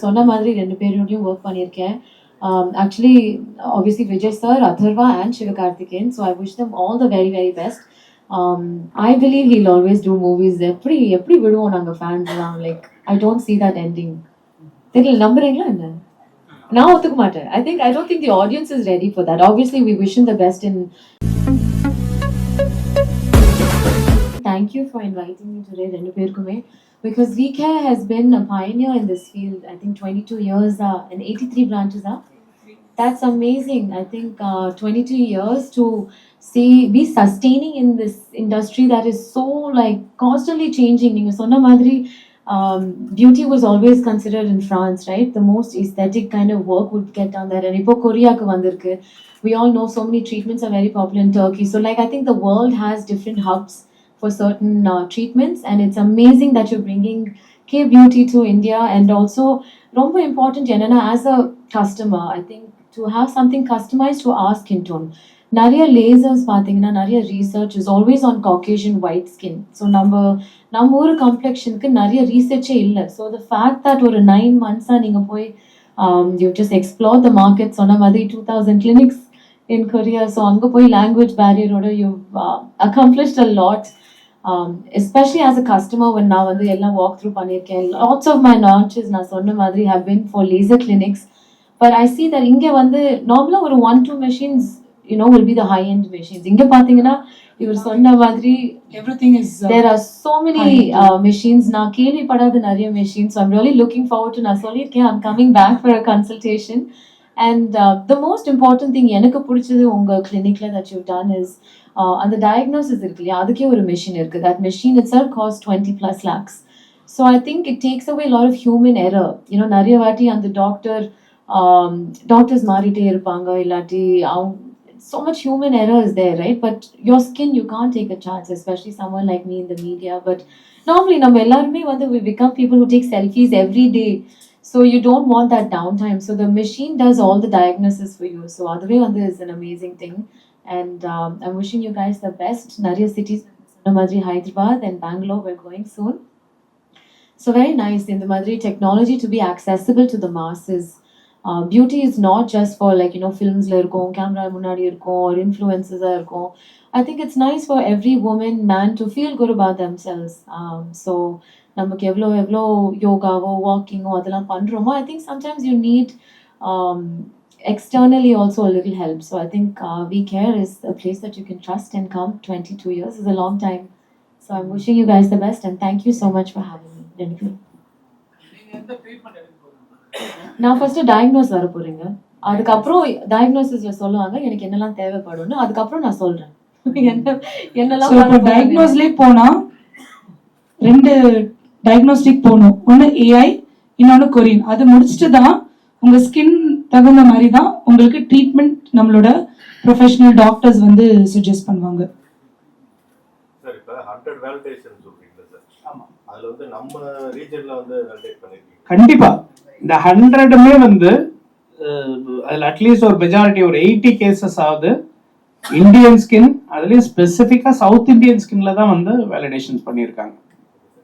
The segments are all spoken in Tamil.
சொன்ன மாதிரி ரெண்டு பேரோடையும் ஒர்க் பண்ணியிருக்கேன். Actually, obviously Vijay sir, Atharva and Sivakarthikeyan. So I wish them all the very, very best. I believe he'll always do movies. எப்படி விடுவோம் நாங்கள் ஃபேன்ஸ் எல்லாம். Like, I don't see that ending. தெரியல, நம்புறீங்களா என்ன? நான் ஒத்துக்க மாட்டேன். I don't think the audience is ready for that. Obviously, we wish him the best in. Thank you for inviting me today, rendu perkume, because VCare has been a pioneer in this field. I think 22 years and 83 branches are. That's amazing. I think 22 years to be sustaining in this industry that is so like constantly changing. Ninga sonna madri beauty was always considered in France, right? The most aesthetic kind of work would get done there. And ipo Korea ku vandirukku. We all know so many treatments are very popular in Turkey. So like I think the world has different hubs for certain treatments, and it's amazing that you're bringing K-beauty to India. And also romba important enna as a customer, I think to have something customized to our skin tone. Nariya lasers pathina, nariya research is always on Caucasian white skin. So நம்ம ஒரு கம்ப்ளெக்ஷனுக்கு நிறைய ரீசர்ச்சே இல்லை. ஸோ த ஃபேக்ட் தட் ஒரு 9 months நீங்கள் போய் you just explore the market, சொன்ன மாதிரி 2000 clinics in Korea. ஸோ அங்கே போய் லாங்குவேஜ் பேரியரோட you accomplished a lot. Especially as a customer, when நான் வந்து எல்லாம் வாக் த்ரூ பண்ணியிருக்கேன். Lots of my launches நான் சொன்ன மாதிரி have been for laser clinics. But I see that இங்கே வந்து நார்மலாக ஒரு 1-2 machines will be the high end machines. இங்கே பார்த்தீங்கன்னா இவர் சொன்ன மாதிரி everything is there are so many machines. நான் கேள்விப்படாத நிறைய machines. So I'm really looking forward to, நான் சொல்லியிருக்கேன், I'm coming back for a consultation. And the most important thing எனக்கு பிடிச்சது உங்கள் கிளினிக்ல that you've done is அந்த டயக்னோசிஸ் இருக்கு இல்லையா, அதுக்கே ஒரு மெஷின் இருக்கு. That machine itself costs 20+ lakhs. So I think it takes away a lot of human error. நிறைய வாட்டி அந்த டாக்டர்ஸ் மாறிட்டே இருப்பாங்க, இல்லாட்டி so much human error is there, right? But your skin, you can't take a chance, especially someone like me in the media. But normally நம்ம எல்லாருமே வந்து we become people who take selfies every day. So you don't want that downtime. So the machine does all the diagnosis for you. So அதுவே வந்து is an amazing thing. And I'm wishing you guys the best. Nariya cities, சொன்ன மாதிரி Hyderabad and Bangalore, we're going soon. So very nice in the madri technology to be accessible to the masses. Beauty is not just for like films la irukom, camera munadi irukom, or influencers ah irukom. I think it's nice for every woman, man to feel good about themselves. So namakku evlo yoga or walking or adala pandromo, I think sometimes you need externally also a little help. So I think VCare is a place that you can trust and come. 22 years is a long time. So I'm wishing you guys the best and thank you so much for having me. Thank you. நான் ஃபர்ஸ்ட் டயக்னோஸ் வர போறீங்க, அதுக்கப்புறம் டயக்னோசிஸ்ல சொல்லுவாங்க எனக்கு என்னெல்லாம் தேவைப்படும்னு, அதுக்கப்புறம் நான் சொல்றேன் என்னெல்லாம். டயக்னோஸ்லயே போனா 2 டயக்னோஸ்டிக் போகணும், ஒன்னு AI, இன்னொன்னு கொரியன். அது முடிச்சுட்டு தான் உங்க ஸ்கின் தகுந்த மாதிரி தான் உங்களுக்கு ட்ரீட்மெண்ட் நம்மளோட ப்ரொஃபஷனல் டாக்டர்ஸ் வந்து சஜஸ்ட் பண்ணுவாங்க. சார் இப்போ 100 வேலிடேஷன் சொல்றீங்க சார். ஆமா, அதுல வந்து நம்ம ரீஜன்ல வந்து வேலிடேட் பண்ணிருக்கீங்க. கண்டிப்பா இந்த 100மே வந்து அதில் அட்லீஸ்ட் ஒரு மெஜாரிட்டி ஒரு 80 cases ஆகுது இந்தியன் ஸ்கின், அதுலயும் ஸ்பெசிஃபிக்கா சவுத் இந்தியன் ஸ்கின்ல தான் வந்து வேலிடேஷன்ஸ் பண்ணியிருக்காங்க.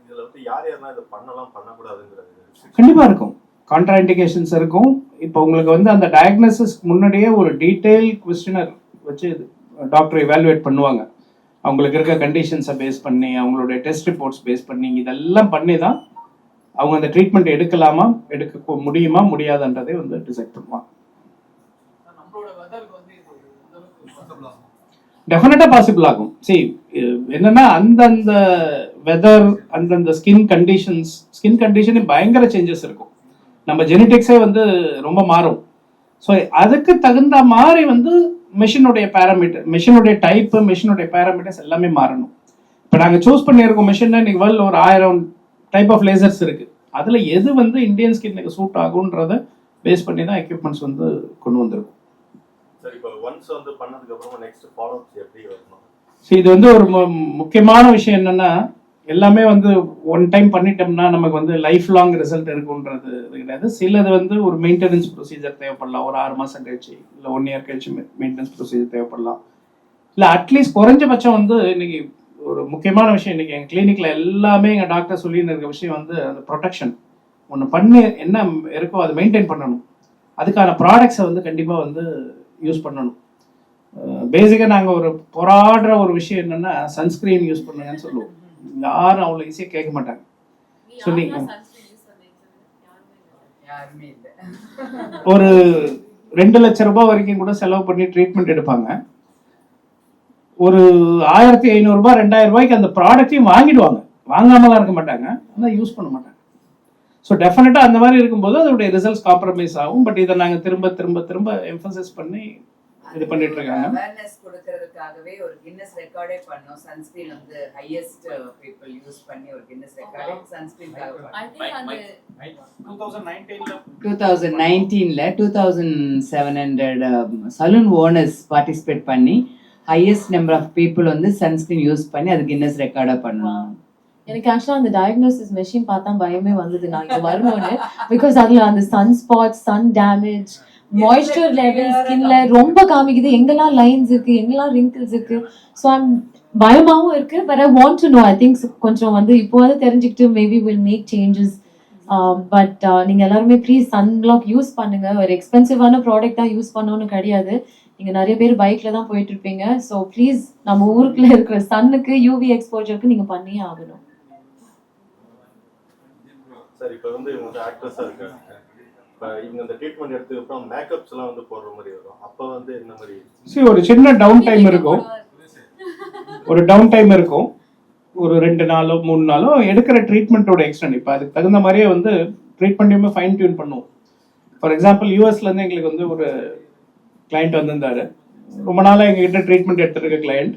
இதுல வந்து யாரெல்லாம் இதை பண்ணலாம் பண்ணக்கூடாதுங்கிறது கண்டிப்பா இருக்கும், கான்ட்ரா இண்டிகேஷன்ஸ் இருக்கும். இப்போ உங்களுக்கு வந்து அந்த டயக்னோசிஸ்க்கு முன்னாடியே ஒரு டீடைல் குவெஸ்டினர் வச்சு டாக்டர் இவாலுவேட் பண்ணுவாங்க. அவங்களுக்கு இருக்க கண்டிஷன்ஸை பேஸ் பண்ணி, அவங்களுடைய டெஸ்ட் ரிப்போர்ட்ஸ் பேஸ் பண்ணி, இதெல்லாம் பண்ணி தான் அவங்க அந்த ட்ரீட்மெண்ட் எடுக்கலாமா எடுக்க முடியுமா முடியாதுன்றதை வந்து டிசைட் பண்ணுவாங்க. டெஃபினட்டா பாசிபிள் ஆகும். சரி, என்னன்னா அந்தந்த வெதர், அந்தந்த ஸ்கின் கண்டிஷன் பயங்கர சேஞ்சஸ் இருக்கும். நம்ம ஜெனடிக்ஸே வந்து ரொம்ப மாறும். ஸோ அதுக்கு தகுந்த மாதிரி வந்து மெஷினுடைய பேராமீட்டர், மெஷினுடைய டைப்பு, மெஷினுடைய பேராமீட்டர்ஸ் எல்லாமே மாறணும். இப்போ நாங்கள் சூஸ் பண்ணியிருக்கோம் மெஷின், இன்னைக்கு வேர்ல்ட் ஒரு 1000 டைப் ஆஃப் லேசர்ஸ் இருக்கு. அதுல எது வந்து இந்தியன் ஸ்கின்னுக்கு சூட் ஆகும்ன்றத பேஸ் பண்ணி தான் எக்யூப்மெண்ட்ஸ் வந்து கொண்டு வந்திருக்கும். சரி, இப்போ ஒன்ஸ் வந்து பண்ணதுக்கு அப்புறம் நெக்ஸ்ட் ஃபாலோ அப் எப்படி வரணும்? இது வந்து ஒரு முக்கியமான விஷயம் என்னன்னா, எல்லாமே வந்து ஒன் டைம் பண்ணிட்டோம்னா நமக்கு வந்து லைஃப் லாங் ரிசல்ட் இருக்குன்றது கிடையாது. சிலது வந்து ஒரு மெயின்டெனன்ஸ் ப்ரொசீஜர் தேவைப்படலாம், ஒரு 6 மாசம் கழிச்சு இல்லை 1 year கழிச்சு மெயின்டெனன்ஸ் ப்ரொசீஜர் தேவைப்படலாம். இல்லை அட்லீஸ்ட் குறைஞ்சபட்சம் வந்து இன்னைக்கு ஒரு முக்கியமான விஷயம், இன்னைக்கு எங்கள் கிளினிக்ல எல்லாமே எங்கள் டாக்டர் சொல்லின்னு இருக்க விஷயம் வந்து அந்த ப்ரொடெக்ஷன். ஒன்று பண்ணி என்ன இருக்கோ அதை மெயின்டைன் பண்ணணும். அதுக்கான ப்ராடக்ட்ஸை வந்து கண்டிப்பாக வந்து யூஸ் பண்ணணும். பேசிக்காக நாங்கள் ஒரு போராடுற ஒரு விஷயம் என்னென்னா சன்ஸ்க்ரீன் யூஸ் பண்ணுங்கன்னு சொல்லுவோம். யாரும் அவ்வளோ ஈஸியாக கேட்க மாட்டாங்க. சொன்னீங்க ஒரு 2 லட்சம் ரூபாய் வரைக்கும் கூட செலவு பண்ணி ட்ரீட்மெண்ட் எடுப்பாங்க. ஒரு 1500 ரூபாய் 2000 ரூபாய்க்கு அந்த ப்ராடக்டையும் வாங்கிடுவாங்க, வாங்காமலாம் இருக்க மாட்டாங்க, ஆனால் யூஸ் பண்ண மாட்டாங்க. ஸோ டெஃபினட்டாக அந்த மாதிரி இருக்கும்போது அதோடைய ரிசல்ட்ஸ் காம்ப்ரமைஸ் ஆகும். பட் இதை நாங்கள் திரும்ப திரும்ப திரும்ப எம்ஃபசைஸ் பண்ணி இது பண்ணிட்டு இருக்காங்க. அவேர்னஸ் கொடுக்கிறதுக்காகவே ஒரு கின்னஸ் ரெக்கார்டே பண்ணோம். சன்ஸ்கிரீன் வந்து ஹையஸ்ட் பீப்பிள் யூஸ் பண்ணி ஒரு கின்னஸ் ரெக்கார்டே சன்ஸ்கிரீன்காக பண்ணோம். 2019ல 2700 சலூன் ஓனர்ஸ் பார்ட்டிசிபேட் பண்ணி ஹையஸ்ட் நம்பர் ஆஃப் பீப்புள் வந்து சன்ஸ்கிரீன் யூஸ் பண்ணி அது கின்னஸ் ரெக்கார்டா பண்ணுவாங்க. எனக்கு ஆக்சுவலா அந்த டயக்னோசிஸ் மெஷின் பார்த்தா பயமே வந்தது நான் இங்க வரணும்னு. பிகாஸ் அதுல அந்த sun spot, sun damage, moisture level ஸ்கின்ல ரொம்ப காமிக்குது, எங்கெல்லாம் லைன்ஸ் இருக்கு, எங்கெல்லாம் ரிங்கிள்ஸ் இருக்கு. ஸோ ஐம் பயமாவும் இருக்கு. But I want to know. I think கொஞ்சம் வந்து இப்போ வந்து தெரிஞ்சுக்கிட்டு maybe will make changes. But நீங்க எல்லாருமே ப்ளீஸ் சன் பிளாக் யூஸ் பண்ணுங்க. ஒரு எக்ஸ்பென்சிவான ப்ராடக்ட் தான் யூஸ் பண்ணணும்னு கிடையாது. நீங்க நிறைய பேர் பைக்ல தான் போயிட்டு இருப்பீங்க. ஸோ ப்ளீஸ் நம்ம ஊருக்குள்ள இருக்கிற சன்னுக்கு யூவி எக்ஸ்போஜருக்கு நீங்க பண்ணியே ஆகணும். சார் இப்போ வந்து இவங்க வந்து ஆக்ட்ரஸாக இருக்காங்க. இப்போ இவங்க இந்த ட்ரீட்மெண்ட் எடுத்ததுக்கு அப்புறம் மேக்கப்ஸ் எல்லாம் வந்து போடுற மாதிரி வரும். அப்போ வந்து என்ன மாதிரி? சரி, ஒரு சின்ன டவுன் டைம் இருக்கும். ஒரு 2 நாளோ 3 நாளோ எடுக்கிற ட்ரீட்மெண்ட்டோட எக்ஸ்டெண்ட். இப்போ அதுக்கு தகுந்த மாதிரியே வந்து ட்ரீட்மெண்ட்டையுமே ஃபைன் டியூன் பண்ணுவோம். ஃபார் எக்ஸாம்பிள் யூஎஸ்லேருந்து எங்களுக்கு வந்து ஒரு கிளைண்ட் வந்திருந்தாரு. ரொம்ப நாளாக எங்ககிட்ட ட்ரீட்மெண்ட் எடுத்துருக்க கிளைண்ட்.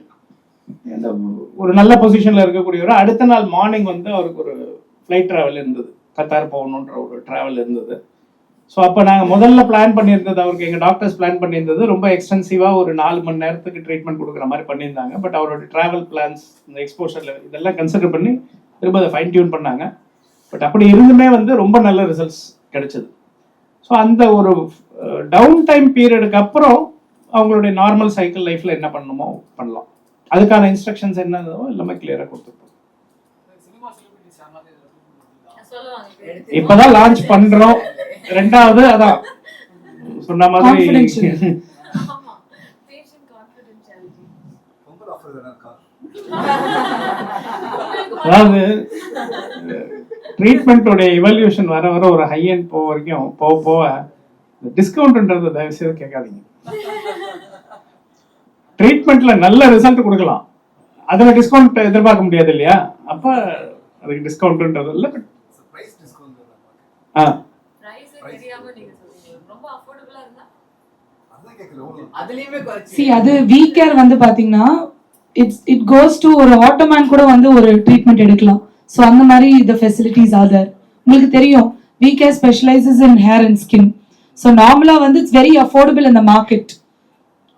ஒரு நல்ல பொசிஷனில் இருக்கக்கூடியவர். அடுத்த நாள் மார்னிங் வந்து அவருக்கு ஒரு ஃப்ளைட் ட்ராவல் இருந்தது, கத்தார் போகணுன்ற ஒரு ட்ராவல் இருந்தது. ஸோ அப்போ நாங்கள் முதல்ல பிளான் பண்ணியிருந்தது, அவருக்கு எங்கள் டாக்டர்ஸ் பிளான் பண்ணியிருந்தது ரொம்ப எக்ஸ்டென்சிவாக ஒரு 4 மணி நேரத்துக்கு ட்ரீட்மெண்ட் கொடுக்குற மாதிரி பண்ணியிருந்தாங்க. பட் அவரோட ட்ராவல் பிளான்ஸ், இந்த எக்ஸ்போஷர் இதெல்லாம் கன்சிடர் பண்ணி திரும்ப அதை ஃபைன் டியூன் பண்ணாங்க. பட் அப்படி இருந்துமே வந்து ரொம்ப நல்ல ரிசல்ட்ஸ் கிடைச்சது. ஸோ அந்த ஒரு டவுன் டைம் பீரியடுக்கு அப்புறம் அவங்களுடைய நார்மல் சைக்கிள் லைஃப்பில் என்ன பண்ணணுமோ பண்ணலாம். அதுக்கான இன்ஸ்ட்ரக்ஷன்ஸ் என்னதோ எல்லாமே கிளியராக கொடுத்துருப்போம். இப்பதான் லான்ச் பண்றோம். 2வது அதான் சொன்ன மாதிரி அதாவது ட்ரீட்மெண்ட்டோட இவல்யூஷன் வர வர ஒரு ஹை அண்ட் போக வரைக்கும் போக போக டிஸ்கவுண்ட்ன்றது தயவு செய்து கேட்காதீங்க. ட்ரீட்மெண்ட்ல நல்ல ரிசல்ட் கொடுக்கலாம், அதுல டிஸ்கவுண்ட் எதிர்பார்க்க முடியாது இல்லையா? அப்ப அதுக்கு டிஸ்கவுண்ட்ன்றது இல்லை. அது வி கேர் வந்து பாத்தீங்கன்னா இட் கோஸ் டு ஒரு ஆட்டோமேன் கூட வந்து ஒரு ட்ரீட்மெண்ட் எடுக்கலாம். ஸோ அந்த மாதிரி இந்த ஃபெசிலிட்டிஸ் ஆதர் உங்களுக்கு தெரியும். We care specialises in hair and skin. So நார்மலா வந்து it's very affordable in the market.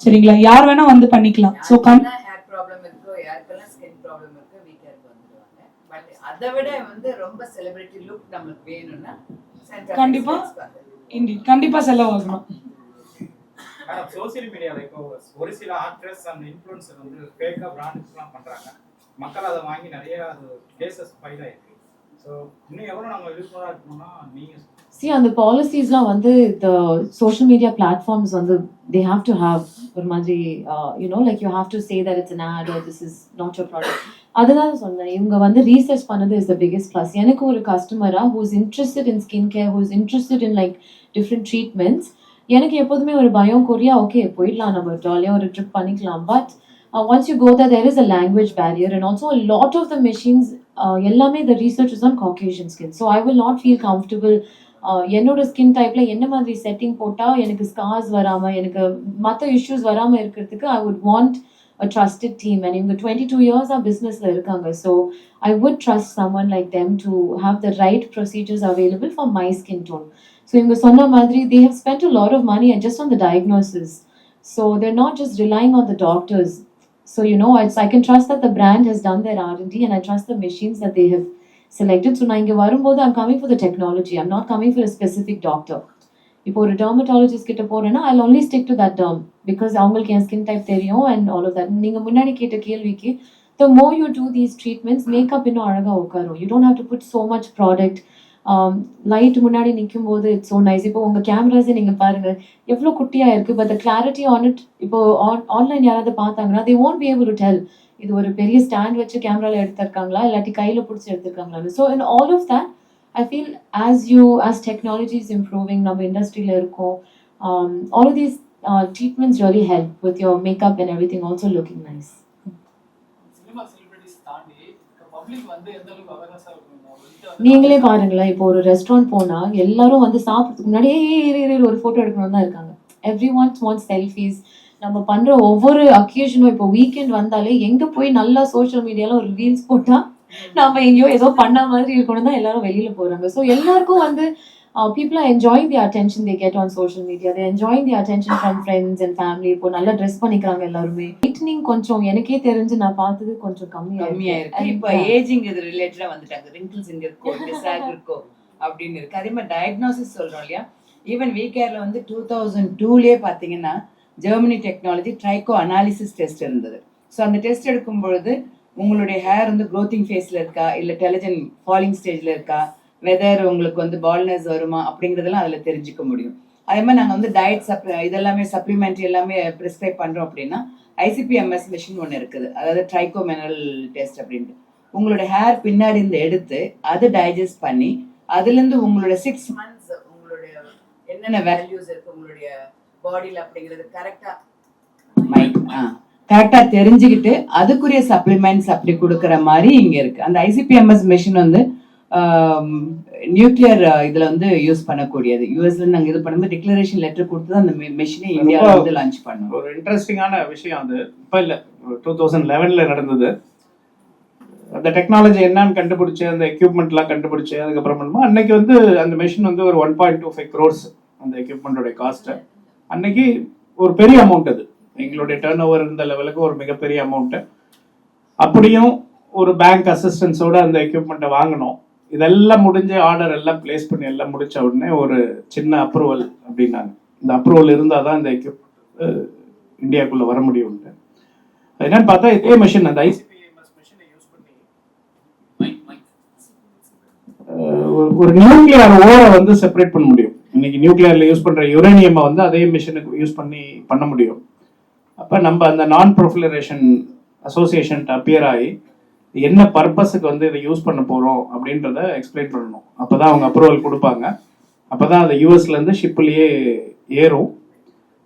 சரிங்களா, யார் வேணா வந்து பண்ணிக்கலாம். ஸோ ஹேர் ப்ராப்ளம் இருக்கோ, யாருக்கெல்லாம் ஸ்கின் ப்ராப்ளம் இருக்கோ வி கேருக்கு வந்துடுவாங்க. பட் அதை விட வந்து ரொம்ப செலிபிரிட்டி லுக் நமக்கு வேணும்னா கண்டிப்பா கண்டிப்பா செலவாகணும். சோசியல் மீடியாவில் இப்போ ஒரு சில ஆக்ட்ரஸ் அண்ட் இன்ஃப்ளூயன்சர் வந்து ஃபேக்காக பிராண்ட்ஸ்லாம் பண்ணுறாங்க. மக்கள் அதை வாங்கி நிறைய அது கேசஸ் ஃபைல் ஆயிருக்கு. ஸோ இன்னும் எவ்வளோ நம்ம விழிப்புணர்வாக இருக்கணும்னா நீங்கள் அந்த பாலிசிஸ்லாம் வந்து the social media platforms வந்து they have to have ஒரு மாதிரி like you have to say that it's an ad or this is not your product. அதுதான் சொன்னேன், இவங்க வந்து ரீசர்ச் பண்ணது is the biggest plus. எனக்கு ஒரு கஸ்டமரா who is interested in skin care, who is interested in like different treatments, எனக்கு எப்போதுமே ஒரு பயம், கொரியா ஓகே போயிடலாம், நம்ம ஜாலியாக ஒரு ட்ரிப் பண்ணிக்கலாம். But once you go there is a language barrier and also a lot of the machines எல்லாமே the research is on Caucasian skin. So I will not feel comfortable என்னோட ஸ்கின் டைப்ல என்ன மாதிரி செட்டிங் போட்டால் எனக்கு ஸ்கார்ஸ் வராமல், எனக்கு மற்ற இஷ்யூஸ் வராமல் இருக்கிறதுக்கு I would want a trusted team. And இவங்க 22 years businessல இருக்காங்க. So I would trust someone like them to have the right procedures available for my skin tone. So இவங்க சொன்ன மாதிரி they have spent a lot of money just on the diagnosis. So they're not just relying on the doctors. So I can trust that the brand has done their R&D and I trust the machines that they have selected. So நான் இங்கே வரும்போது I'm coming for the technology. I'm not coming for a specific doctor. இப்போ ஒரு டெர்மட்டாலஜிஸ்ட் கிட்ட போறேன்னா I'll only stick to that term because அவங்களுக்கு என் ஸ்கின் டைப் தெரியும் and all of that. நீங்க முன்னாடி கேட்ட கேள்விக்கு the more you do these treatments, makeup இன்னும் அழகா உட்காரும். You don't have to put so much product. Light முன்னாடி நிற்கும் போது இட்ஸ் ஸோ நைஸ். இப்போ உங்கள் கேமராஸே நீங்கள் பாருங்கள் எவ்வளோ குட்டியாக இருக்குது, but the clarity on it இப்போ ஆன்லைன் யாராவது பார்த்தாங்கன்னா they won't be able to tell இது ஒரு பெரிய ஸ்டாண்ட் வச்சு கேமராவில் எடுத்திருக்காங்களா இல்லாட்டி கையில் பிடிச்சி எடுத்திருக்காங்களா. So in all of that I feel as technology is improving, நம்ம இண்டஸ்ட்ரியில் இருக்கோம், all of these treatments really help with your makeup and everything also looking nice. Cinema celebrities தாண்டி பப்ளிக் வந்து எந்த அளவுக்கு அவேர்னஸா இருக்கும்? நீங்களே பாருங்களேன், இப்போ ஒரு ரெஸ்டாரண்ட் போனா எல்லாரும் வந்து சாப்பிட்றதுக்கு முன்னாடி ஒரு போட்டோ எடுக்கணும் தான் இருக்காங்க. Every one wants selfies. நம்ம பண்ற ஒவ்வொரு அக்கேஷனும் இப்போ வீக்கெண்ட் வந்தாலே எங்க போய் நல்லா சோஷியல் மீடியால ஒரு ரீல்ஸ் போட்டா நாம எங்கேயோ ஏதோ பண்ண மாதிரி இருக்கணும் தான் எல்லாரும் வெளியில போறாங்க. ஸோ எல்லாருக்கும் வந்து people are enjoying the attention they get on social media. They're enjoying the attention from friends and family. இப்போ நல்லா ட்ரெஸ் பண்ணிக்கிறாங்க எல்லாருமே. லைட்னிங் கொஞ்சம் எனக்கே தெரிஞ்சு நான் பார்த்தது கொஞ்சம் கம்மியா இருக்கு. இப்போ ஏஜிங் இது ரிலேட்டடா வந்துட்டாங்க. ரிங்கிள்ஸ் இங்க இருக்கோ, டிசாக் இருக்கோ அப்படின்னு இருக்கு. அதே மாதிரி டயக்னோசிஸ் சொல்றோம் இல்லையா, ஈவன் விகேர்ல வந்து 2002லயே பாத்தீங்கன்னா ஜெர்மனி டெக்னாலஜி ட்ரைகோ அனாலிசிஸ் டெஸ்ட் இருந்தது. ஸோ அந்த டெஸ்ட் எடுக்கும் பொழுது உங்களுடைய ஹேர் வந்து க்ரோத்திங் ஃபேஸ்ல இருக்கா, இல்லை டெலஜன் ஃபாலிங் ஸ்டேஜ்ல இருக்கா, வெதர் உங்களுக்கு வந்து பால்னஸ் வருமா அப்படிங்கிறதெல்லாம் அதில் தெரிஞ்சுக்க முடியும். அதே மாதிரி நாங்கள் வந்து டயட் இதெல்லாமே சப்ளிமெண்ட்ரி எல்லாமே ப்ரிஸ்கிரைப் பண்ணுறோம் அப்படின்னா ICP-MS மிஷின் ஒன்று இருக்குது, அதாவது ட்ரைகோ மினரல் டெஸ்ட் அப்படின்ட்டு. உங்களுடைய ஹேர் பின்னாடி இருந்து எடுத்து அதை டைஜஸ்ட் பண்ணி அதுலேருந்து உங்களோட 6 months உங்களுடைய என்னென்ன வேல்யூஸ் இருக்கு உங்களுடைய பாடியில் அப்படிங்கிறது கரெக்டாக தெரிஞ்சுக்கிட்டு அதுக்குரிய சப்ளிமெண்ட்ஸ் அப்படி கொடுக்குற மாதிரி இங்கே இருக்கு. அந்த ICP-MS மிஷின் வந்து நியூக்ளியர் இதுல வந்து யூஸ் பண்ணக்கூடியது. யூஎஸ்ல நாங்க இது பண்ணும்போது டிக்ளரேஷன் லெட்டர் கொடுத்து அந்த மெஷினை இந்தியாவில் வந்து லான்ச் பண்ணோம். ஒரு இன்ட்ரெஸ்டிங்கான விஷயம் அது. இப்போ இல்லை, 2011 நடந்தது. அந்த டெக்னாலஜி என்னன்னு கண்டுபிடிச்சு அந்த எக்யூப்மெண்ட்லாம் கண்டுபிடிச்சு அதுக்கப்புறம் அன்னைக்கு வந்து அந்த மெஷின் வந்து ஒரு 1.25 crores அந்த எக்யூப்மெண்ட்டோட காஸ்ட்டு. அன்னைக்கு ஒரு பெரிய அமௌண்ட். அது எங்களுடைய டர்ன் ஓவர் இருந்த லெவலுக்கு ஒரு மிகப்பெரிய அமௌண்ட்டு. அப்படியும் ஒரு பேங்க் அசிஸ்டன்ஸோட அந்த எக்யூப்மெண்ட்டை வாங்கினோம். இதெல்லாம் முடிஞ்சு ஆர்டர் எல்லாம் பிளேஸ் பண்ணி எல்லாம் முடிச்ச உடனே ஒரு சின்ன அப்ரூவல் அப்படின்னாங்க. இந்த அப்ரூவல் இருந்தால் தான் இந்த எக்யூப்மெண்ட் இந்தியாவுக்குள்ளே வர முடியும். என்னன்னு பார்த்தா இதே மிஷின் அந்த ICP-MS மிஷினை யூஸ் பண்ணி ஒரு நியூக்ளியர் ஓரை வந்து செப்பரேட் பண்ண முடியும். இன்னைக்கு நியூக்ளியர்ல யூஸ் பண்ற யுரேனியமை வந்து அதே மிஷினுக்கு யூஸ் பண்ண முடியும். அப்போ நம்ம அந்த நான் ப்ரொஃபிலரேஷன் அசோசியேஷன் அப்பியர் ஆகி என்ன பர்பஸுக்கு வந்து இதை யூஸ் பண்ண போகிறோம் அப்படின்றத எக்ஸ்பிளைன் பண்ணணும். அப்போ தான் அவங்க அப்ரூவல் கொடுப்பாங்க. அப்போ தான் அது யூஎஸ்லேருந்து ஷிப்லேயே ஏறும்.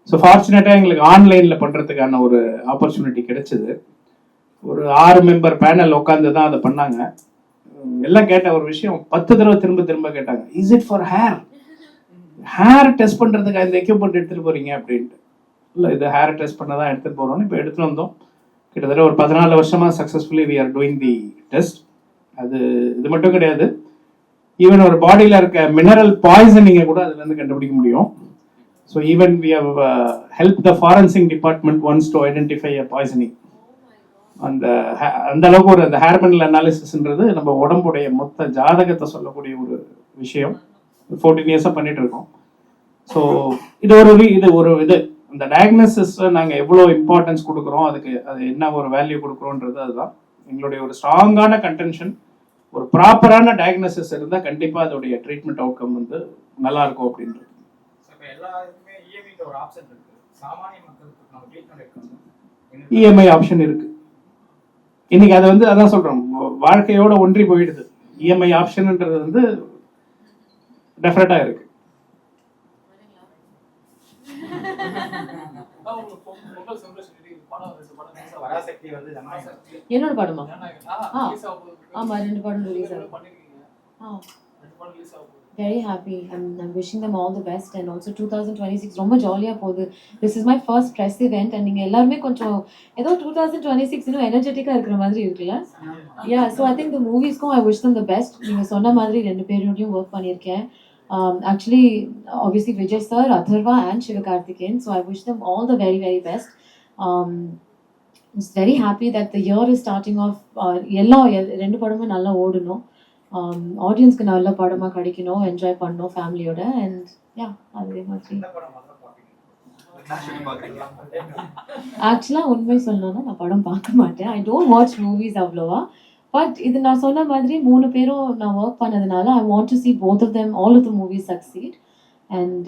ஸோ ஃபார்ச்சுனேட்டாக எங்களுக்கு ஆன்லைனில் பண்ணுறதுக்கான ஒரு ஆப்பர்ச்சுனிட்டி கிடைச்சிது. ஒரு 6 மெம்பர் பேனல் உட்காந்து தான் அதை பண்ணாங்க. எல்லாம் கேட்ட ஒரு விஷயம் 10 தடவை திரும்ப கேட்டாங்க, is it for hair test பண்ணுறதுக்கு இந்த எக்யூப்மெண்ட் எடுத்துகிட்டு போகிறீங்க அப்படின்ட்டு. இல்லை, இது ஹேர் டெஸ்ட் பண்ண தான் எடுத்துகிட்டு போகிறோம்னு இப்போ எடுத்துகிட்டு வந்தோம். கிட்டத்தட்ட ஒரு 14 வருஷமா successfully we are doing the test. அது இது மட்டும் கிடையாது, ஈவன் ஒரு பாடியில் இருக்க மினரல் பாய்சனிங்கை கூட அதுலேருந்து கண்டுபிடிக்க முடியும். So even we have help the forensic department once to identify a poisoning. அந்த அளவுக்கு ஒரு அந்த ஹேர் மினரல் அனாலிசிஸ்ன்றது நம்ம உடம்புடைய மொத்த ஜாதகத்தை சொல்லக்கூடிய ஒரு விஷயம். 14 இயர்ஸாக பண்ணிட்டு இருக்கோம். ஸோ இது ஒரு இந்த டயக்னோசிஸ்ல நாங்கள் எவ்வளோ இம்பார்ட்டன்ஸ் கொடுக்குறோம், அதுக்கு அது என்ன ஒரு வேல்யூ கொடுக்குறோன்றது அதுதான் எங்களுடைய ஒரு ஸ்ட்ராங்கான கன்டென்ஷன். ஒரு ப்ராப்பரான டயக்னோசிஸ் இருந்தால் கண்டிப்பாக அதோடைய ட்ரீட்மெண்ட் அவுட்கம் வந்து நல்லா இருக்கும் அப்படின்றது. EMI ஆப்ஷன் இருக்கு. இன்னைக்கு அது வந்து அதான் சொல்றோம், வாழ்க்கையோட ஒன்றி போயிடுது. EMI ஆப்ஷன்ன்றது வந்து டெஃபினட்டா இருக்கு. என்னோட படமா? ஆமா, 2 படம் ரிலீஸ் ஆகும். Very happy. I'm wishing them all the best and also 2026 ரொம்ப ஜாலியா போகுது. This is my first press event and நீங்க எல்லாரும் கொஞ்சம் ஏதோ 2026 இன்னும் எனர்ஜெட்டிக்கா இருக்கிற மாதிரி இருக்குல்ல? Yeah, so I think the movies-க்கும் I wish them the best. நீங்க சொன்ன மாதிரி 2 பேரோடையும் work பண்ணியிருக்கேன். Actually, obviously Vijay sir, Atharva and Sivakarthikeyan. So I wish them all the very, very best. I'm just very happy that the year is starting off. எல்லா 2 படமும் நல்லா ஓடணும். ஆடியன்ஸ்க்கு நல்ல படமாக கிடைக்கணும், என்ஜாய் பண்ணணும் ஃபேமிலியோட. அண்ட் யா, அதே மாதிரி ஆக்சுவலாக உண்மை சொல்லணும்னா நான் படம் பார்க்க மாட்டேன். ஐ டோன்ட் வாட்ச் மூவிஸ் அவ்வளோவா. பட் இது நான் சொன்ன மாதிரி 3 பேரும் நான் ஒர்க் பண்ணதுனால ஐ want to see both of them, all of the movies succeed. And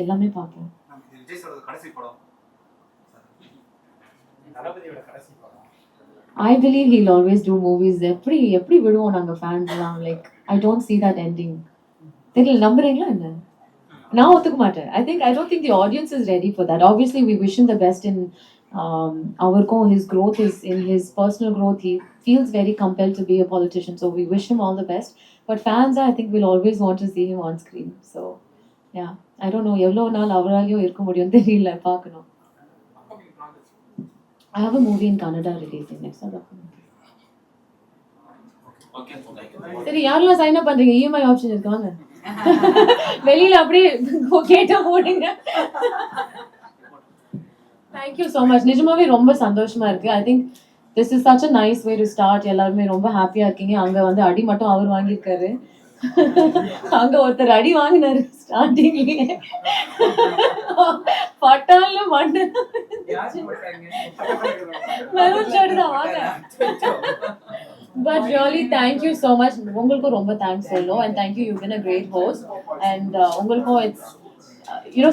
எல்லாமே பார்ப்பேன். விஜய் சாரோட கடைசி படம், தளபதியோட கடைசி படம். I believe he'll always do movies. எப்படி விடுவோம் நாங்க ஃபேன்ஸ்லாம், like I don't see that ending. தெரியல, நம்புறீங்களா என்ன? நான் ஒத்துக்க மாட்டேன். I don't think the audience is ready for that. Obviously we wish him the best in அவருக்கும் his growth is in his personal growth. He feels very compelled to be a politician, so we wish him all the best. But fans, I think, will always want to see him on screen. So yeah, I don't know எவ்வளோ நாள் அவராலையும் இருக்க முடியும் தெரியல, பார்க்கணும். I have a movie in Canada releasing next month. சரி, யாரெல்லாம் சைன் அப் பண்றீங்க? EMI ஆப்ஷன் இருக்கு, வாங்க. வெளியில அப்படியே கேட்டா போடுங்க. Thank you so much. நிஜமாவே ரொம்ப சந்தோஷமா இருக்கு. I think this is such a nice way to start. எல்லாருமே ரொம்ப ஹாப்பியா இருக்கீங்க. அங்க வந்து அடி மட்டும் அவர் வாங்கியிருக்காரு. அங்க ஒருத்தர் அடி வாங்கினாரு ஸ்டார்டிங்லயே. பட்டால மண்ணு மெரூன் ஷர்ட் தான் வாங்க. But really, thank you so much. உங்களுக்கும் ரொம்ப தேங்க்ஸ் சொல்லணும். And thank you, you've been a great host. And உங்களுக்கும் it's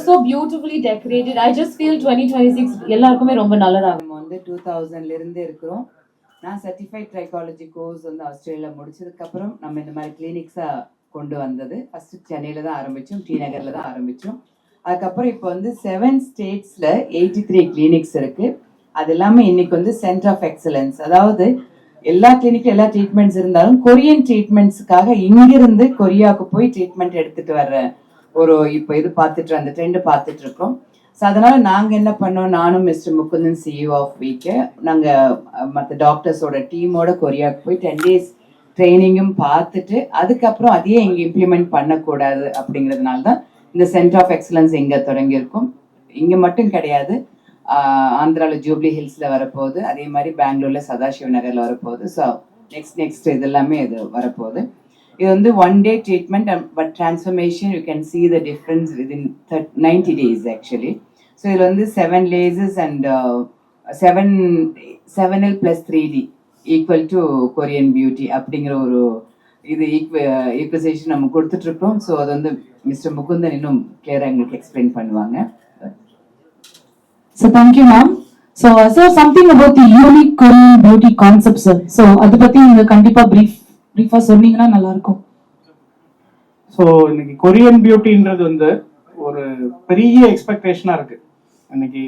so beautifully decorated. I just feel 2026 எல்லாருக்குமே ரொம்ப நல்லதாகும். நம்ம வந்து 2000ல இருந்து இருக்கிறோம். நான் சர்டிஃபைட் ட்ரைகாலஜி கோர்ஸ் வந்து ஆஸ்திரேலியா முடிச்சதுக்கப்புறம் நம்ம இந்த மாதிரி கிளினிக்ஸாக கொண்டு வந்தது. ஃபஸ்ட்டு சென்னையில் தான் ஆரம்பித்தோம், டி நகரில் தான் ஆரம்பித்தோம். அதுக்கப்புறம் இப்போ வந்து 7 ஸ்டேட்ஸில் 83 கிளினிக்ஸ் இருக்குது. அது இல்லாமல் இன்னைக்கு வந்து சென்டர் ஆஃப் எக்ஸலன்ஸ், அதாவது எல்லா கிளினிக்ல எல்லா ட்ரீட்மெண்ட்ஸ் இருந்தாலும் கொரியன் ட்ரீட்மெண்ட்ஸுக்காக இங்கிருந்து கொரியாவுக்கு போய் ட்ரீட்மெண்ட் எடுத்துகிட்டு வர்ற ஒரு இப்போ இது பார்த்துட்டு அந்த ட்ரெண்டு பார்த்துட்டு இருக்கோம். ஸோ அதனால நாங்கள் என்ன பண்ணோம், நானும் மிஸ்டர் முகுந்தன் CEO ஆஃப் வீக்கே நாங்கள் மற்ற டாக்டர்ஸோட டீமோட கொரியாவுக்கு போய் 10 days ட்ரைனிங்கும் பார்த்துட்டு அதுக்கப்புறம் அதையே இங்கே இம்ப்ளிமெண்ட் பண்ணக்கூடாது அப்படிங்கிறதுனால தான் இந்த சென்டர் ஆஃப் எக்ஸலன்ஸ் இங்கே தொடங்கியிருக்கும். இங்கே மட்டும் கிடையாது, ஆந்திராவில் ஜூப்ளி ஹில்ஸில் வரப்போகுது, அதே மாதிரி பெங்களூரில் சதாசிவ நகரில் வரப்போகுது. ஸோ நெக்ஸ்ட் இது எல்லாமே இது வரப்போகுது. இது வந்து 1 day treatment, but transformation you can see the difference within 90 days actually. So இதில் வந்து 7 lasers and 7L plus 3D equal to Korean beauty அப்படிங்கிற ஒரு இது ஈக்குவசேஷன் நம்ம கொடுத்துட்ருக்கோம். ஸோ அது வந்து மிஸ்டர் முகுந்தன் இன்னும் கிளியராக எங்களுக்கு எக்ஸ்பிளைன் பண்ணுவாங்க. So thank you, ma'am. So sir, something about the unique Korean beauty concept, sir. So அது பத்தி நீங்க கண்டிப்பா பிரீஃபா சொன்னீங்கன்னா நல்லா இருக்கும். ஸோ இன்னைக்கு கொரியன் பியூட்டின்றது வந்து ஒரு பெரிய எக்ஸ்பெக்டேஷனா இருக்கு. இன்னைக்கு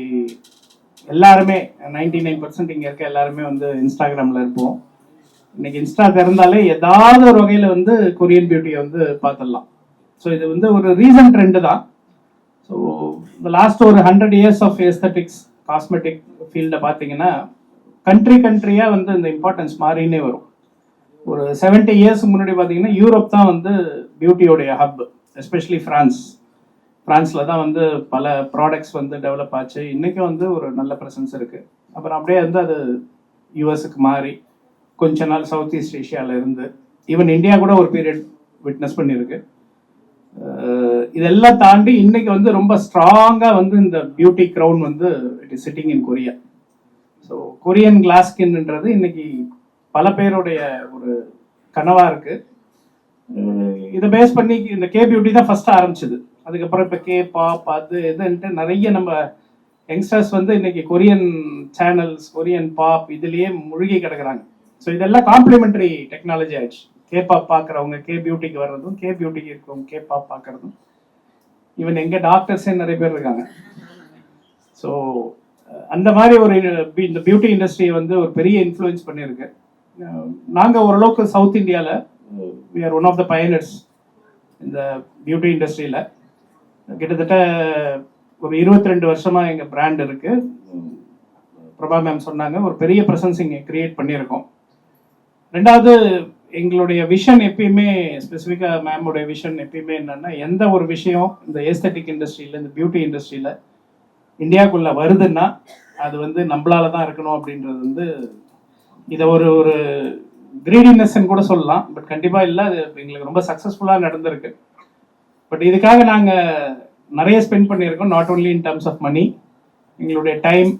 எல்லாருமே 99% இங்க இருக்க எல்லாருமே வந்து இன்ஸ்டாகிராம்ல இருப்போம். இன்னைக்கு இன்ஸ்டா திறந்தாலே ஏதாவது ஒரு வகையில வந்து கொரியன் பியூட்டியை வந்து பார்த்துடலாம். ஸோ இது வந்து ஒரு ரீசன்ட் ட்ரெண்டு தான். ஸோ இந்த லாஸ்ட் ஒரு 100 years ஆஃப் எஸ்தட்டிக்ஸ் காஸ்மெட்டிக் ஃபீல்டை பார்த்தீங்கன்னா கண்ட்ரியாக வந்து இந்த இம்பார்ட்டன்ஸ் மாறினே வரும். ஒரு 70 years முன்னாடி பார்த்தீங்கன்னா யூரோப் தான் வந்து பியூட்டியோடைய ஹப், எஸ்பெஷலி ஃப்ரான்ஸில் தான் வந்து பல ப்ராடக்ட்ஸ் வந்து டெவலப் ஆச்சு. இன்றைக்கும் வந்து ஒரு நல்ல ப்ரெசன்ஸ் இருக்குது. அப்புறம் அப்படியே வந்து அது யூஎஸ்க்கு மாறி கொஞ்ச நாள் சவுத் ஈஸ்ட் ஏஷியாவில் இருந்து ஈவன் இந்தியா கூட ஒரு பீரியட் விட்னஸ் பண்ணியிருக்கு. இதெல்லாம் தாண்டி இன்னைக்கு வந்து ரொம்ப ஸ்ட்ராங்காக வந்து இந்த பியூட்டி க்ரௌன் வந்து it is sitting in Korea. So Korean glass ஸ்கின்ன்றது இன்னைக்கு பல பேருடைய ஒரு கனவா இருக்கு. இதை பேஸ் பண்ணி இந்த கே பியூட்டி தான் ஃபர்ஸ்ட் ஆரம்பிச்சது. அதுக்கப்புறம் இப்போ கே பாப் அது இதுன்ட்டு நிறைய நம்ம யங்ஸ்டர்ஸ் வந்து இன்னைக்கு கொரியன் சேனல்ஸ், கொரியன் பாப் இதுலயே முழுகி கிடக்குறாங்க. ஸோ இதெல்லாம் காம்ப்ளிமெண்டரி டெக்னாலஜி ஆயிடுச்சு. கே பாப் பார்க்குறவங்க கே பியூட்டிக்கு வர்றதும், கே பியூட்டிக்கு இருக்கவங்க கே பாப் பார்க்கறதும். ஈவன் எங்க டாக்டர்ஸே நிறைய பேர் இருக்காங்க. ஸோ அந்த மாதிரி ஒரு இந்த பியூட்டி இண்டஸ்ட்ரியை வந்து ஒரு பெரிய இன்ஃப்ளூயன்ஸ் பண்ணியிருக்கு. நாங்கள் ஓரளவுக்கு சவுத் இந்தியாவில் we are one of the pioneers இந்த பியூட்டி இண்டஸ்ட்ரியில். கிட்டத்தட்ட ஒரு 22 வருஷமா எங்கள் பிராண்ட் இருக்கு. பிரபா மேம் சொன்னாங்க, ஒரு பெரிய ப்ரெசன்ஸ் இங்கே கிரியேட் பண்ணியிருக்கோம். ரெண்டாவது எங்களுடைய விஷன் எப்பயுமே ஸ்பெசிஃபிக்காக மேமோடைய விஷன் எப்பயுமே என்னன்னா, எந்த ஒரு விஷயம் இந்த ஏஸ்தட்டிக் இண்டஸ்ட்ரியில் இந்த பியூட்டி இண்டஸ்ட்ரியில் இந்தியாவுக்குள்ள வருதுன்னா அது வந்து நம்மளால தான் இருக்கணும் அப்படின்றது வந்து இதை ஒரு கிரீடினஸ்ன்னு கூட சொல்லலாம். பட் கண்டிப்பாக இல்லை, அது எங்களுக்கு ரொம்ப சக்ஸஸ்ஃபுல்லாக நடந்திருக்கு. பட் இதுக்காக நாங்கள் நிறைய ஸ்பெண்ட் பண்ணியிருக்கோம். Not only in terms of money, எங்களுடைய டைம்,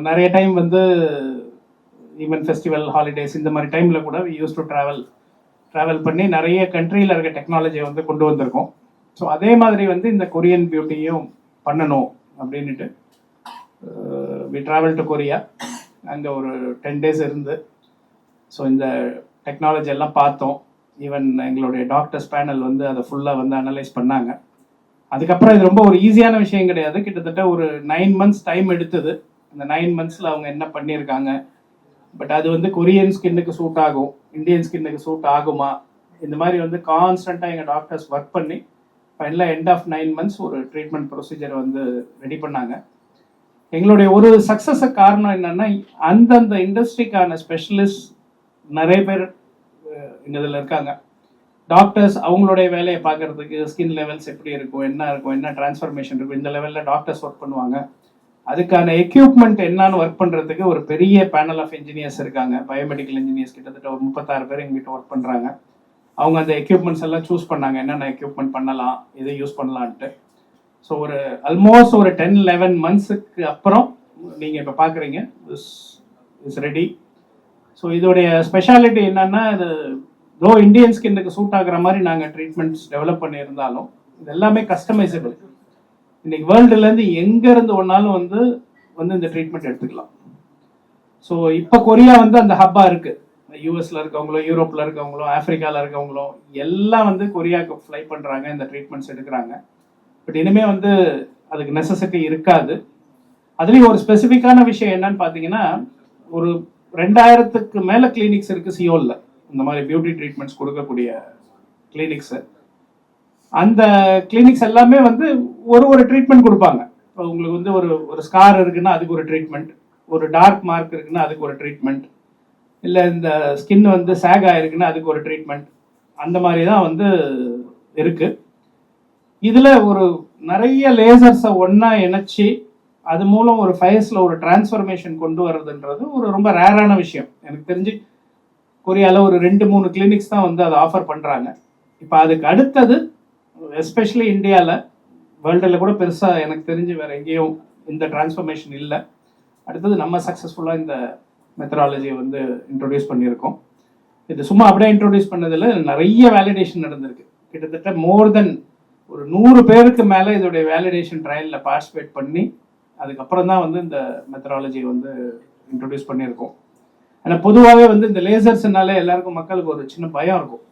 நிறைய டைம் வந்து ஈவன் ஃபெஸ்டிவல் ஹாலிடேஸ் இந்த மாதிரி டைமில் கூட வி யூஸ் டு ட்ராவல் பண்ணி நிறைய கண்ட்ரியில் இருக்க டெக்னாலஜியை வந்து கொண்டு வந்திருக்கோம். ஸோ அதே மாதிரி வந்து இந்த கொரியன் பியூட்டியும் பண்ணணும் அப்படின்ட்டு வி ட்ராவல் டு கொரியா. அங்கே ஒரு 10 days இருந்து ஸோ இந்த டெக்னாலஜி எல்லாம் பார்த்தோம். ஈவன் எங்களுடைய டாக்டர்ஸ் பேனல் வந்து அதை ஃபுல்லாக வந்து அனலைஸ் பண்ணாங்க. அதுக்கப்புறம் இது ரொம்ப ஒரு ஈஸியான விஷயம் கிடையாது. கிட்டத்தட்ட ஒரு 9 months டைம் எடுத்தது. அந்த 9 months அவங்க என்ன பண்ணியிருக்காங்க, பட் அது வந்து கொரியன் ஸ்கின்னுக்கு சூட் ஆகும், இந்தியன் ஸ்கின்னுக்கு சூட் ஆகுமா, இந்த மாதிரி வந்து கான்ஸ்டண்ட்டாக எங்கள் டாக்டர்ஸ் ஒர்க் பண்ணி ஃபைனலாக எண்ட் ஆஃப் 9 months ஒரு ட்ரீட்மெண்ட் ப்ரொசீஜரை வந்து ரெடி பண்ணாங்க. எங்களுடைய ஒரு சக்ஸஸுக்கு காரணம் என்னன்னா, அந்தந்த இண்டஸ்ட்ரிக்கான ஸ்பெஷலிஸ்ட் நிறைய பேர் எங்கள் இதில் இருக்காங்க. டாக்டர்ஸ் அவங்களுடைய வேலையை பார்க்கறதுக்கு ஸ்கின் லெவல்ஸ் எப்படி இருக்கும், என்ன டிரான்ஸ்ஃபர்மேஷன் இருக்கும், இந்த லெவலில் டாக்டர்ஸ் ஒர்க் பண்ணுவாங்க. அதுக்கான எக்யூப்மெண்ட் என்னன்னு ஒர்க் பண்ணுறதுக்கு ஒரு பெரிய பேனல் ஆஃப் இன்ஜினியர்ஸ் இருக்காங்க. பயோமெடிக்கல் இன்ஜினியர்ஸ் கிட்டத்தட்ட ஒரு 36 பேர் எங்கிட்ட ஒர்க் பண்ணுறாங்க. அவங்க அந்த எக்யூப்மெண்ட்ஸ் எல்லாம் சூஸ் பண்ணாங்க, என்னென்ன எக்யூப்மெண்ட் பண்ணலாம், எதை யூஸ் பண்ணலான்ட்டு. ஸோ ஒரு ஆல்மோஸ்ட் ஒரு 10-11 monthsக்கு அப்புறம் நீங்கள் இப்போ பார்க்குறீங்க இஸ் ரெடி. ஸோ இதோடைய ஸ்பெஷாலிட்டி என்னன்னா, இது தோ இந்தியன் ஸ்கின்னுக்கு சூட் ஆகுற மாதிரி நாங்கள் ட்ரீட்மெண்ட்ஸ் டெவலப் பண்ணியிருந்தாலும் இது எல்லாமே கஸ்டமைசபிள். இன்னைக்கு வேர்ல்டுலேருந்து எங்கேருந்து ஒன்றாலும் வந்து இந்த ட்ரீட்மெண்ட் எடுத்துக்கலாம். ஸோ இப்போ கொரியா வந்து அந்த ஹப்பாக இருக்குது. யூஎஸ்ல இருக்கவங்களோ, யூரோப்பில் இருக்கவங்களோ, ஆஃப்ரிக்காவில் இருக்கவங்களோ எல்லாம் வந்து கொரியாவுக்கு ஃப்ளை பண்ணுறாங்க, இந்த ட்ரீட்மெண்ட்ஸ் எடுக்கிறாங்க. பட் இனிமேல் வந்து அதுக்கு நெசசிட்டி இருக்காது. அதுலேயும் ஒரு ஸ்பெசிஃபிக்கான விஷயம் என்னன்னு பார்த்தீங்கன்னா, ஒரு 2000க்கு மேலே கிளினிக்ஸ் இருக்குது சியோலில், இந்த மாதிரி பியூட்டி ட்ரீட்மெண்ட்ஸ் கொடுக்கக்கூடிய கிளினிக்ஸு. அந்த கிளினிக்ஸ் எல்லாமே வந்து ஒரு ட்ரீட்மெண்ட் கொடுப்பாங்க. இப்போ உங்களுக்கு வந்து ஒரு ஸ்கார் இருக்குன்னா அதுக்கு ஒரு ட்ரீட்மெண்ட், ஒரு டார்க் மார்க் இருக்குன்னா அதுக்கு ஒரு ட்ரீட்மெண்ட், இல்லை இந்த ஸ்கின் வந்து சேக் ஆயிருக்குன்னா அதுக்கு ஒரு ட்ரீட்மெண்ட், அந்த மாதிரி தான் வந்து இருக்குது. இதில் ஒரு நிறைய லேசர்ஸை ஒன்றா இணைச்சி அது மூலம் ஒரு ஃபேஸில் ஒரு டிரான்ஸ்ஃபர்மேஷன் கொண்டு வர்றதுன்றது ஒரு ரொம்ப ரேரான விஷயம். எனக்கு தெரிஞ்சு கொரியாவில் ஒரு 2-3 கிளினிக்ஸ் தான் வந்து அதை ஆஃபர் பண்ணுறாங்க. இப்போ அதுக்கு அடுத்தது எஸ்பெஷலி இந்தியாவில், வேர்ல்டில் கூட பெருசாக எனக்கு தெரிஞ்சு வேறு எங்கேயும் இந்த டிரான்ஸ்ஃபர்மேஷன் இல்லை. அடுத்தது நம்ம சக்ஸஸ்ஃபுல்லாக இந்த மெத்தடாலஜியை வந்து இன்ட்ரொடியூஸ் பண்ணியிருக்கோம். இது சும்மா அப்படியே இன்ட்ரொடியூஸ் பண்ணதில் நிறைய வேலிடேஷன் நடந்திருக்கு. கிட்டத்தட்ட மோர் தென் ஒரு 100 பேருக்கு மேலே இதோடைய வேலிடேஷன் ட்ரையலில் பார்ட்டிசிபேட் பண்ணி அதுக்கப்புறம் தான் வந்து இந்த மெத்தடாலஜியை வந்து இன்ட்ரொடியூஸ் பண்ணியிருக்கோம். ஆனால் பொதுவாகவே வந்து இந்த லேசர்ஸ்னாலே எல்லாருக்கும் மக்களுக்கு ஒரு சின்ன பயம் இருக்கும்.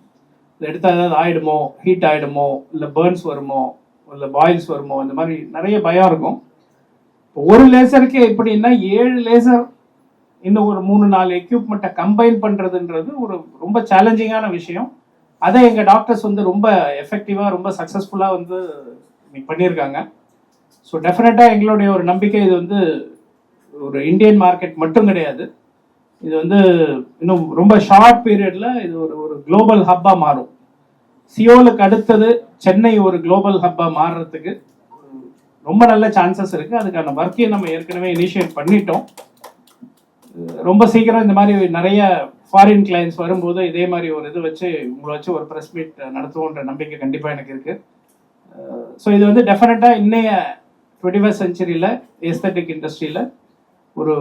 இது எடுத்தால் ஏதாவது ஆகிடுமோ, ஹீட் ஆகிடுமோ, இல்லை பேர்ன்ஸ் வருமோ, இல்லை பாயில்ஸ் வருமோ, இந்த மாதிரி நிறைய பயம் இருக்கும். இப்போ ஒரு லேசருக்கே எப்படின்னா 7 லேசர் இன்னும் ஒரு 3-4 எக்யூப்மெண்ட்டை கம்பைன் பண்ணுறதுன்றது ஒரு ரொம்ப சேலஞ்சிங்கான விஷயம். அதை எங்கள் டாக்டர்ஸ் வந்து ரொம்ப எஃபெக்டிவாக, ரொம்ப சக்ஸஸ்ஃபுல்லாக வந்து பண்ணியிருக்காங்க. ஸோ டெஃபினட்டாக எங்களுடைய ஒரு நம்பிக்கை, இது வந்து ஒரு இந்தியன் மார்க்கெட் மட்டும் கிடையாது, இது வந்து இன்னும் ரொம்ப ஷார்ட் பீரியடில் இது ஒரு குளோபல் ஹப்பாக மாறும். சியோலுக்கு அடுத்தது சென்னை ஒரு குளோபல் ஹப்பாக மாறுறதுக்கு ரொம்ப நல்ல சான்சஸ் இருக்குது. அதுக்கான ஒர்க்கையும் நம்ம ஏற்கனவே இனிஷியேட் பண்ணிட்டோம். ரொம்ப சீக்கிரம் இந்த மாதிரி நிறைய ஃபாரின் கிளைண்ட்ஸ் வரும்போது இதே மாதிரி ஒரு இது வச்சு உங்களை வச்சு ஒரு ப்ரெஸ் மீட் நடத்துவோன்ற நம்பிக்கை கண்டிப்பாக எனக்கு இருக்குது. ஸோ இது வந்து டெஃபினட்டாக இன்னைய 21st centuryல எஸ்தட்டிக் இண்டஸ்ட்ரியில் ஒரு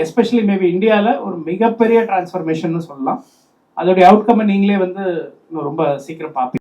எஸ்பெஷலி மேபி இந்தியாவில் ஒரு மிகப்பெரிய டிரான்ஸ்ஃபர்மேஷன் சொல்லலாம். அதோடைய அவுட்கம் நீங்களே வந்து ரொம்ப சீக்கிரம் பார்ப்பீங்க.